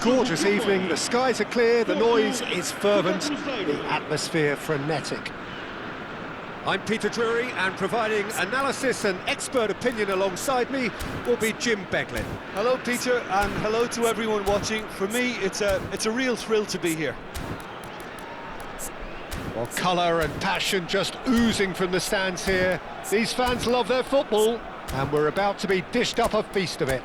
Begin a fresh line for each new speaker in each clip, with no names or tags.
gorgeous evening, the skies are clear, the noise is fervent, the atmosphere frenetic. I'm Peter Drury, and providing analysis and expert opinion alongside me will be Jim Beglin.
Hello Peter, and hello to everyone watching. For me, it's a real thrill to be here.
Well, colour and passion just oozing from the stands here. These fans love their football, and we're about to be dished up a feast of it.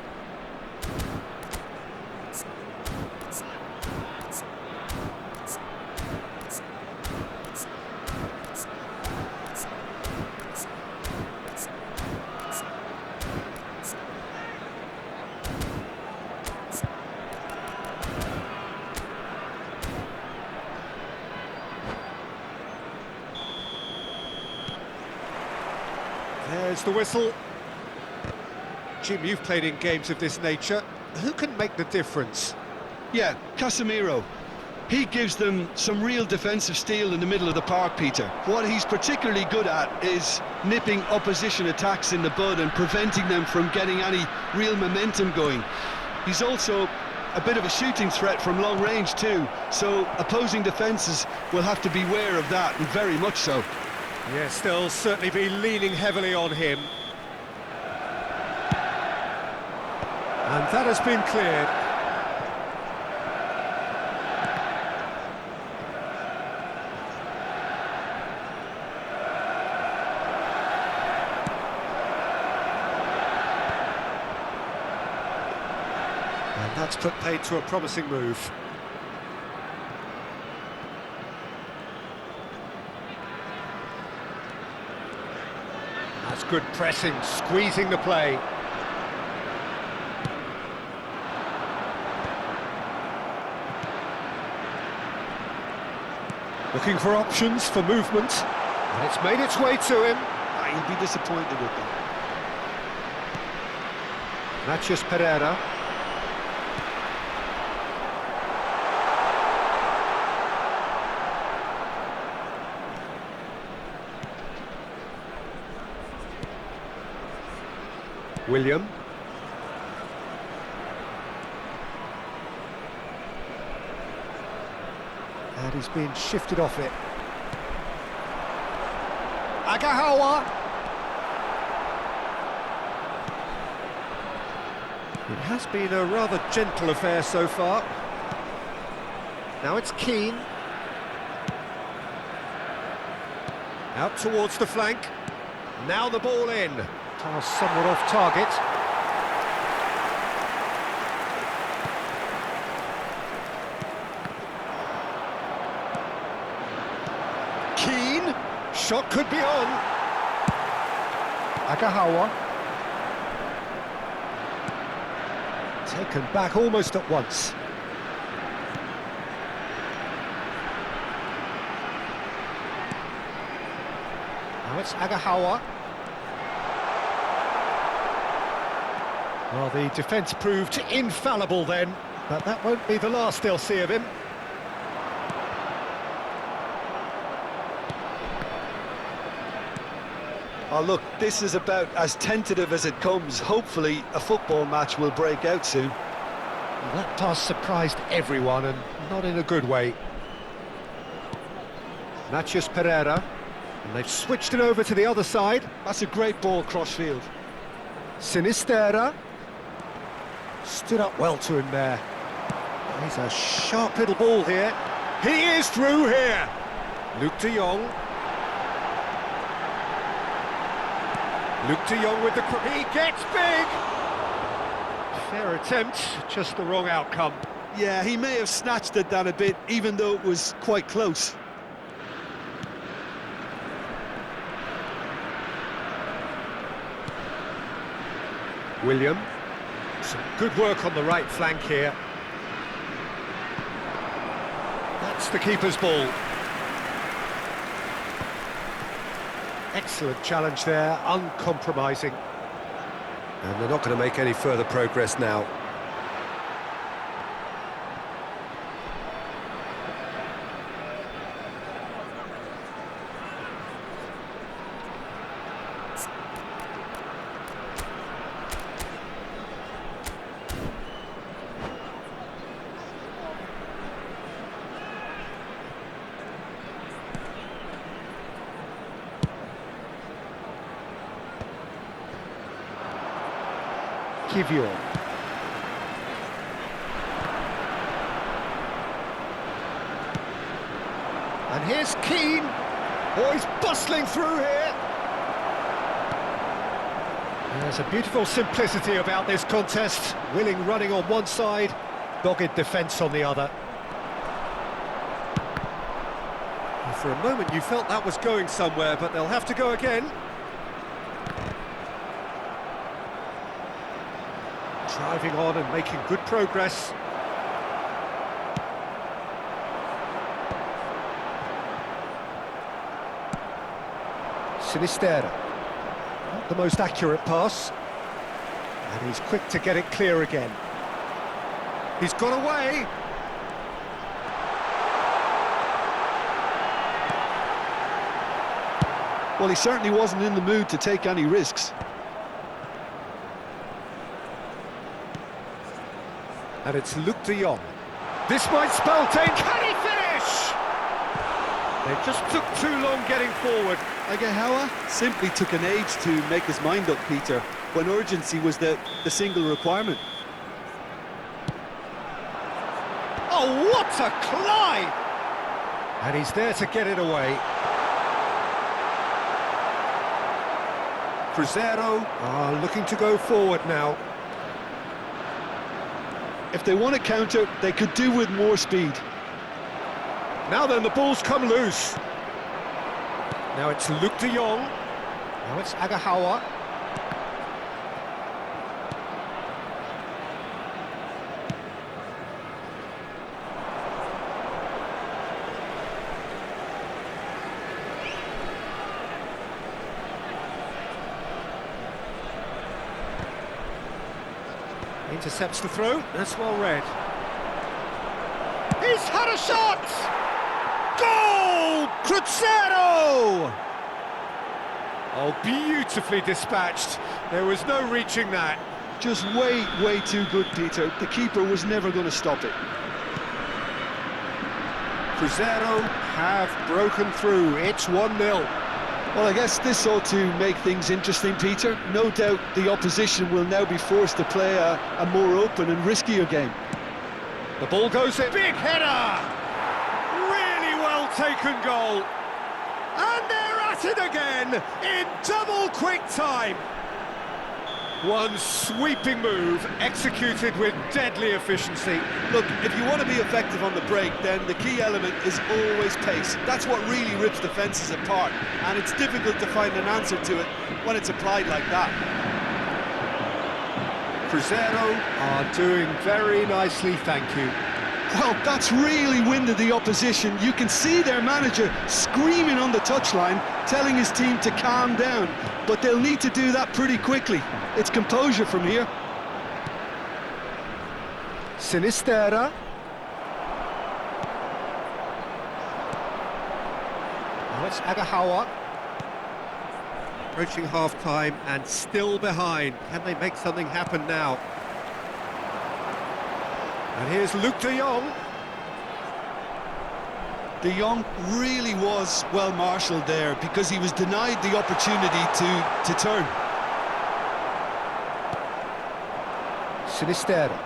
There's the whistle. Jim, you've played in games of this nature. Who can make the difference?
Yeah, Casemiro. He gives them some real defensive steel in the middle of the park, Peter. What he's particularly good at is nipping opposition attacks in the bud and preventing them from getting any real momentum going. He's also a bit of a shooting threat from long range too, so opposing defences will have to beware of that, and very much so.
Yes, they'll certainly be leaning heavily on him. And that has been cleared. And that's put paid to a promising move. That's good pressing, squeezing the play. Looking for options for movement, and it's made its way to him.
He'll be disappointed with that.
Matheus Pereira. William. And he's being shifted off it. Agahawa. It has been a rather gentle affair so far. Now it's Keane. Out towards the flank. Now the ball in. Pass somewhat off target. Keane, shot could be on. Agahawa. Taken back almost at once. Now it's Agahawa. Well, the defence proved infallible then, but that won't be the last they'll see of him.
Oh look, this is about as tentative as it comes. Hopefully a football match will break out soon.
Well, that pass surprised everyone, and not in a good way. Matheus Pereira, and they've switched it over to the other side.
That's a great ball cross-field.
Sinisterra. Stood up well to him there. He's a sharp little ball here. He is through here. Luuk de Jong. Luuk de Jong with the... He gets big! Fair attempt, just the wrong outcome.
Yeah, he may have snatched at that a bit, even though it was quite close.
William. Some good work on the right flank here. That's the keeper's ball. Excellent challenge there, uncompromising. And they're not going to make any further progress now. Kivior. And here's Keane. Oh, he's bustling through here. There's a beautiful simplicity about this contest. Willing running on one side, dogged defence on the other. And for a moment you felt that was going somewhere, but they'll have to go again. Driving on and making good progress. Sinisterra. Not the most accurate pass. And he's quick to get it clear again. He's got away.
Well, he certainly wasn't in the mood to take any risks.
And it's Luuk de Jong. This might spell danger. Can he finish? They just took too long getting forward.
Agahawa simply took an age to make his mind up, Peter, when urgency was the single requirement.
Oh, what a climb! And he's there to get it away. Cruzeiro are looking to go forward now.
If they want to counter, they could do with more speed.
Now then, the ball's come loose. Now it's Luuk de Jong. Now it's Agahawa. Intercepts the throw. That's well read. He's had a shot! Goal! Cruzeiro! Oh, beautifully dispatched. There was no reaching that.
Just way too good, Peter. The keeper was never going to stop it.
Cruzeiro have broken through. It's 1-0.
Well, I guess this ought to make things interesting, Peter. No doubt the opposition will now be forced to play a more open and riskier game.
The ball goes in. Big header! Really well taken goal. And they're at it again in double quick time. One sweeping move executed with deadly efficiency.
Look, if you want to be effective on the break, then the key element is always pace. That's what really rips defences apart, and it's difficult to find an answer to it when it's applied like that.
Cruzeiro are doing very nicely, thank you.
Well, that's really winded the opposition. You can see their manager screaming on the touchline, telling his team to calm down, but they'll need to do that pretty quickly. It's composure from here.
Sinisterra. Now it's Agahawa. Approaching half-time and still behind. Can they make something happen now? And here's Luuk de Jong.
De Jong really was well marshalled there because he was denied the opportunity to turn.
Sinisterra.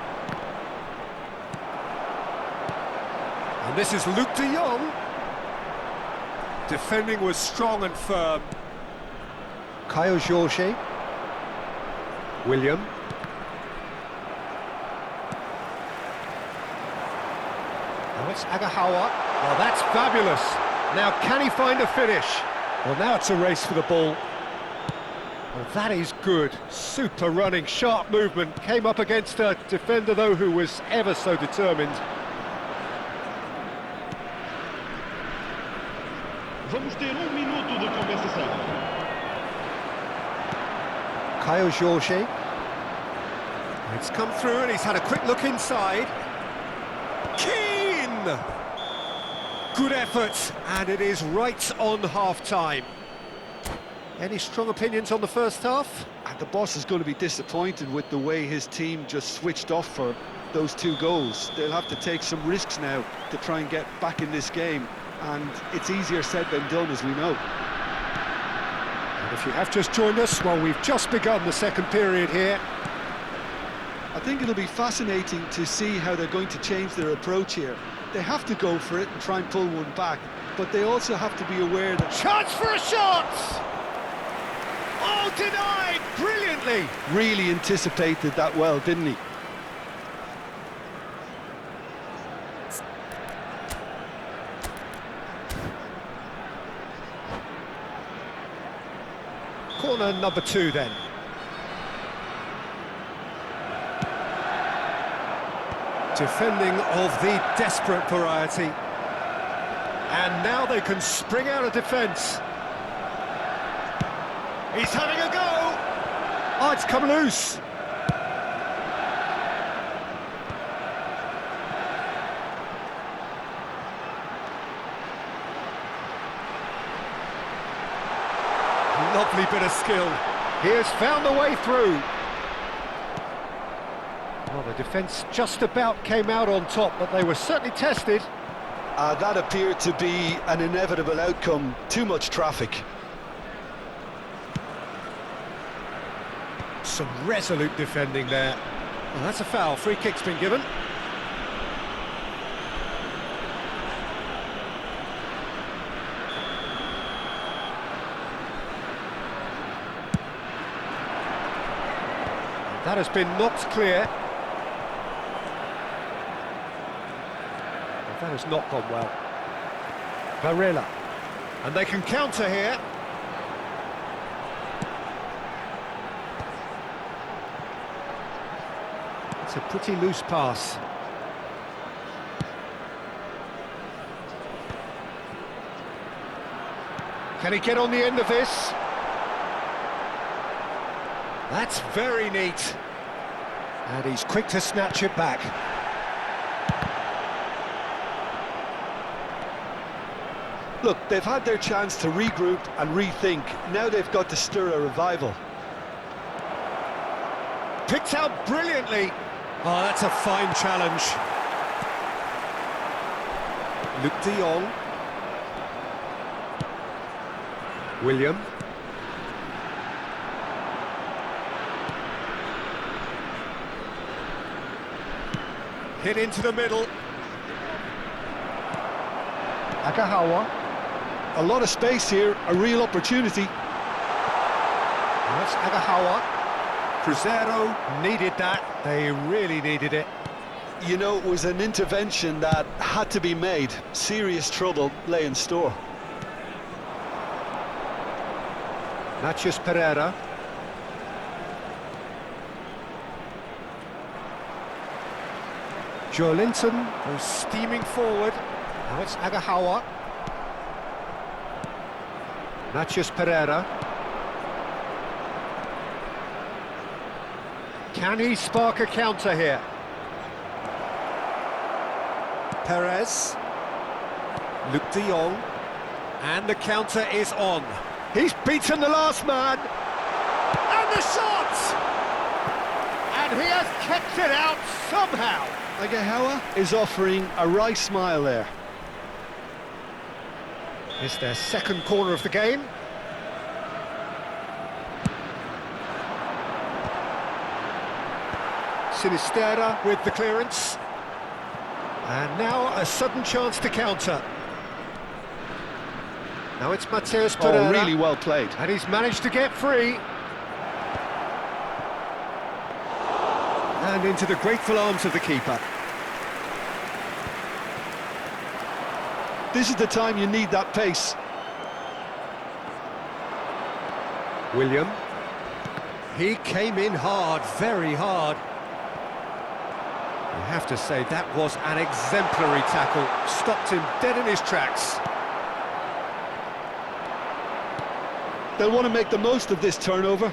And this is Luuk de Jong. Defending was strong and firm. Caio Jorge. William. Now it's Agahawa. Oh, that's fabulous. Now, can he find a finish? Well, now it's a race for the ball. Well, that is good. Super running, sharp movement. Came up against a defender, though, who was ever so determined.
Vamos ter minuto de compensação.
Caio Jorge. It's come through and he's had a quick look inside. Keane! Good effort, and it is right on half-time. Any strong opinions on the first half?
And the boss is going to be disappointed with the way his team just switched off for those two goals. They'll have to take some risks now to try and get back in this game, and it's easier said than done, as we know.
And if you have just joined us, well, we've just begun the second period here.
I think it'll be fascinating to see how they're going to change their approach here. They have to go for it and try and pull one back, but they also have to be aware that...
Chance for a shot! Oh, denied brilliantly!
Really anticipated that well, didn't he?
Corner number 2 then. Defending of the desperate variety. And now they can spring out of defence. He's having a go! Oh, it's come loose! Lovely bit of skill. He has found a way through. Well, the defence just about came out on top, but they were certainly tested.
That appeared to be an inevitable outcome. Too much traffic.
Some resolute defending there. Well, that's a foul. Free kick's been given. That has been knocked clear. That has not gone well. Varela. And they can counter here. It's a pretty loose pass. Can he get on the end of this? That's very neat. And he's quick to snatch it back.
Look, they've had their chance to regroup and rethink. Now they've got to stir a revival.
Picked out brilliantly. Oh, that's a fine challenge. Luc de Jong. William. Hit into the middle. Agahawa.
A lot of space here, a real opportunity.
That's Agahawa. Cruzeiro needed that. They really needed it.
You know, it was an intervention that had to be made. Serious trouble lay in store.
Matias Pereira. Joelinton goes steaming forward. Now it's Agahawa. Matias Pereira. Can he spark a counter here? Perez. Luc de Jong. And the counter is on. He's beaten the last man. And the shot! And he has kept it out somehow.
Agahawa is offering a wry smile there.
It's their second corner of the game. Sinisterra with the clearance. And now a sudden chance to counter. Now it's Matias Pereira.
Oh, really well played.
And he's managed to get free. And into the grateful arms of the keeper.
This is the time you need that pace.
William. He came in hard, very hard. You have to say that was an exemplary tackle. Stopped him dead in his tracks.
They'll want to make the most of this turnover.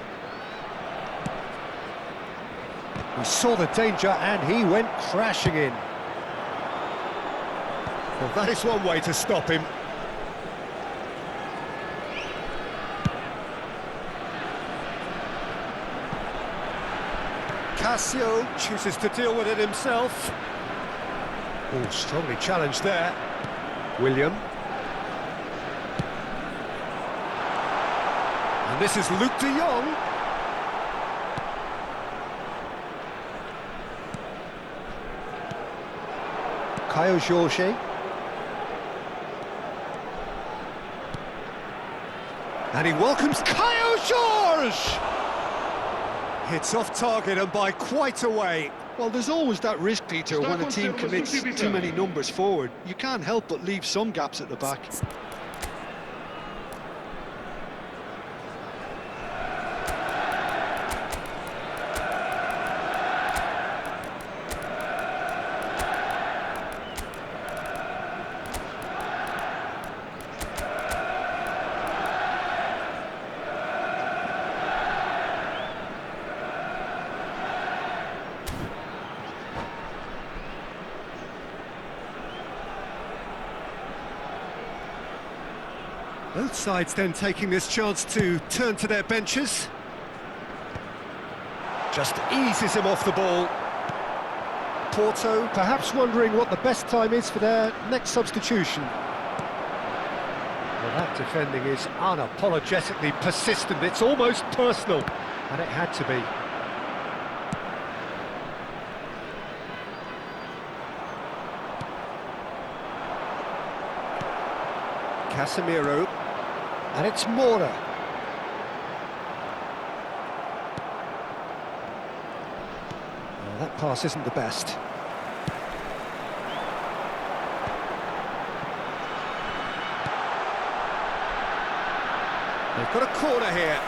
He saw the danger and he went crashing in. Well, that is one way to stop him. Cassio chooses to deal with it himself. Oh, strongly challenged there. William. And this is Luc de Jong. Caio Jorge. And he welcomes Caio Jorge! Hits off target and by quite a way.
Well, there's always that risk, Peter, when a team commits too many numbers forward. You can't help but leave some gaps at the back.
Both sides then taking this chance to turn to their benches. Just eases him off the ball. Porto perhaps wondering what the best time is for their next substitution. Well, that defending is unapologetically persistent. It's almost personal, and it had to be. Casemiro. And it's Moura. Well, that pass isn't the best. They've got a corner here.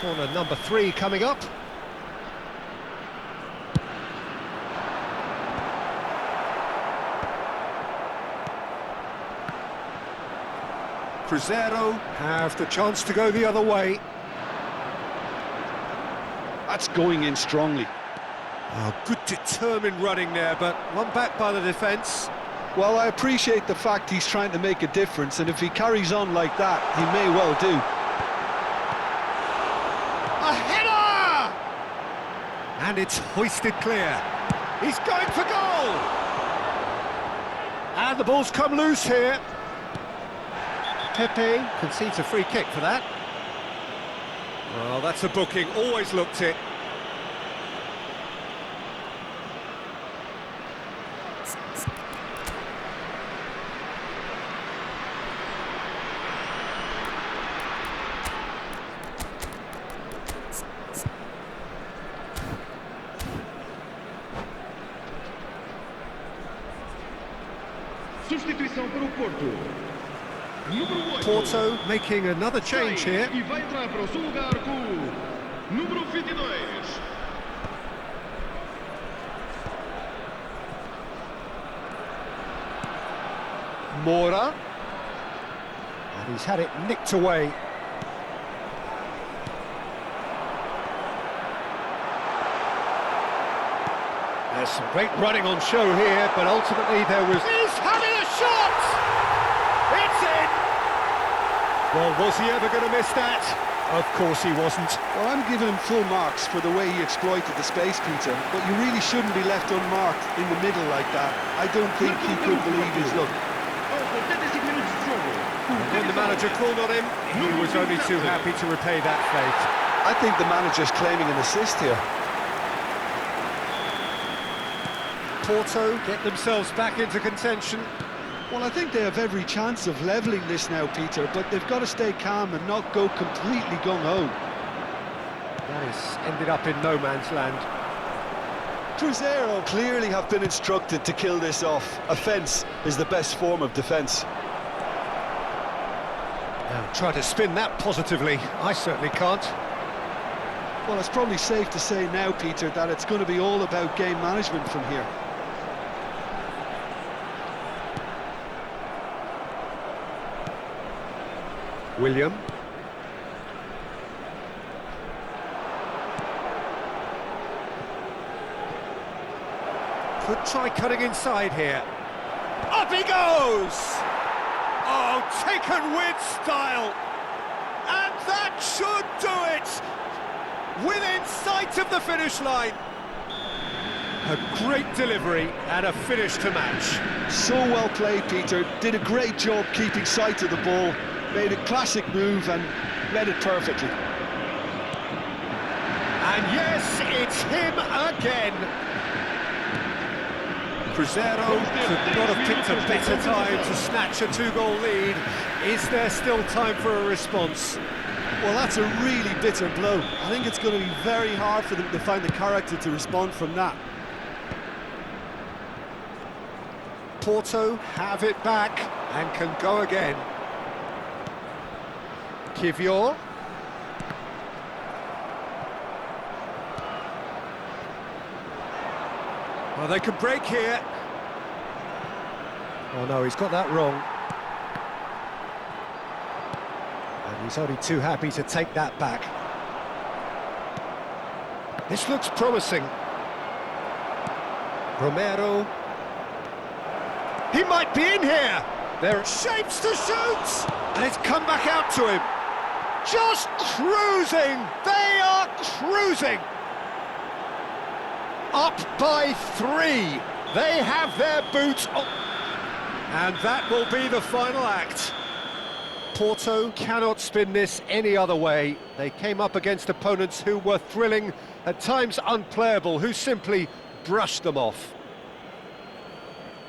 Corner number 3 coming up. Cruzeiro have the chance to go the other way.
That's going in strongly.
Oh, good determined running there, but one back by the defence.
Well, I appreciate the fact he's trying to make a difference, and if he carries on like that, he may well do.
A header! And it's hoisted clear. He's going for goal! And the ball's come loose here. Pepe concedes a free kick for that. Well, that's a booking, always looked it.
Substituição para o Porto. Número 8.
Porto making another change here.
E vai entrar para o seu lugar com o número 22.
Moura. And he's had it nicked away. There's some great running on show here, but ultimately there was... He's having a shot! It's in! Well, was he ever going to miss that? Of course he wasn't.
Well, I'm giving him full marks for the way he exploited the space, Peter, but you really shouldn't be left unmarked in the middle like that. I don't think he could believe his luck.
When the manager called on him, he was only too happy to repay that fate.
I think the manager's claiming an assist here.
Porto get themselves back into contention.
Well, I think they have every chance of levelling this now, Peter, but they've got to stay calm and not go completely gung-ho.
That has ended up in no man's land.
Cruzeiro clearly have been instructed to kill this off. Offence is the best form of defence.
Now, try to spin that positively. I certainly can't.
Well, it's probably safe to say now, Peter, that it's going to be all about game management from here.
William. Could try cutting inside here. Up he goes! Oh, taken with style! And that should do it! Within sight of the finish line. A great delivery and a finish to match.
So well played, Peter. Did a great job keeping sight of the ball. Made a classic move and read it perfectly.
And yes, it's him again. Cruzeiro could not have picked a better time to snatch a two-goal lead. Is there still time for a response?
Well, that's a really bitter blow. I think it's going to be very hard for them to find the character to respond from that.
Porto have it back and can go again. Kivior. Well, they could break here. Oh no, he's got that wrong. And he's only too happy to take that back. This looks promising. Romero. He might be in here. There are shapes to shoot. And it's come back out to him. Just cruising. They are cruising. Up by 3. They have their boots on. And that will be the final act. Porto cannot spin this any other way. They came up against opponents who were thrilling, at times unplayable, who simply brushed them off.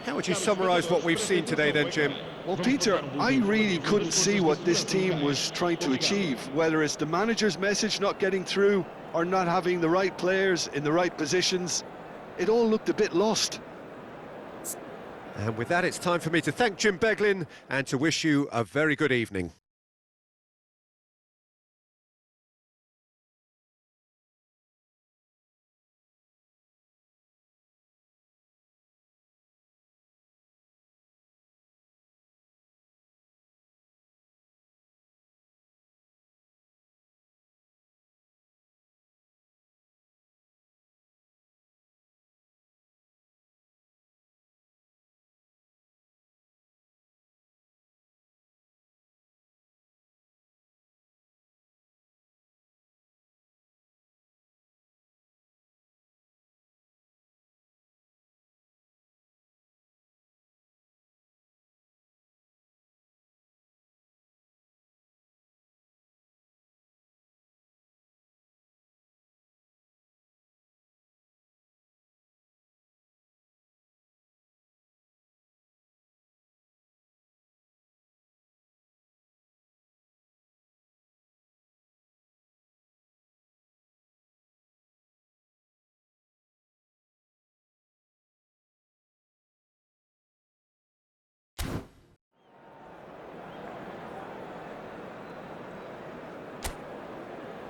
How would you summarise what we've seen today then, Jim?
Well, Peter, I really couldn't see what this team was trying to achieve, whether it's the manager's message not getting through or not having the right players in the right positions. It all looked a bit lost.
And with that, it's time for me to thank Jim Beglin and to wish you a very good evening.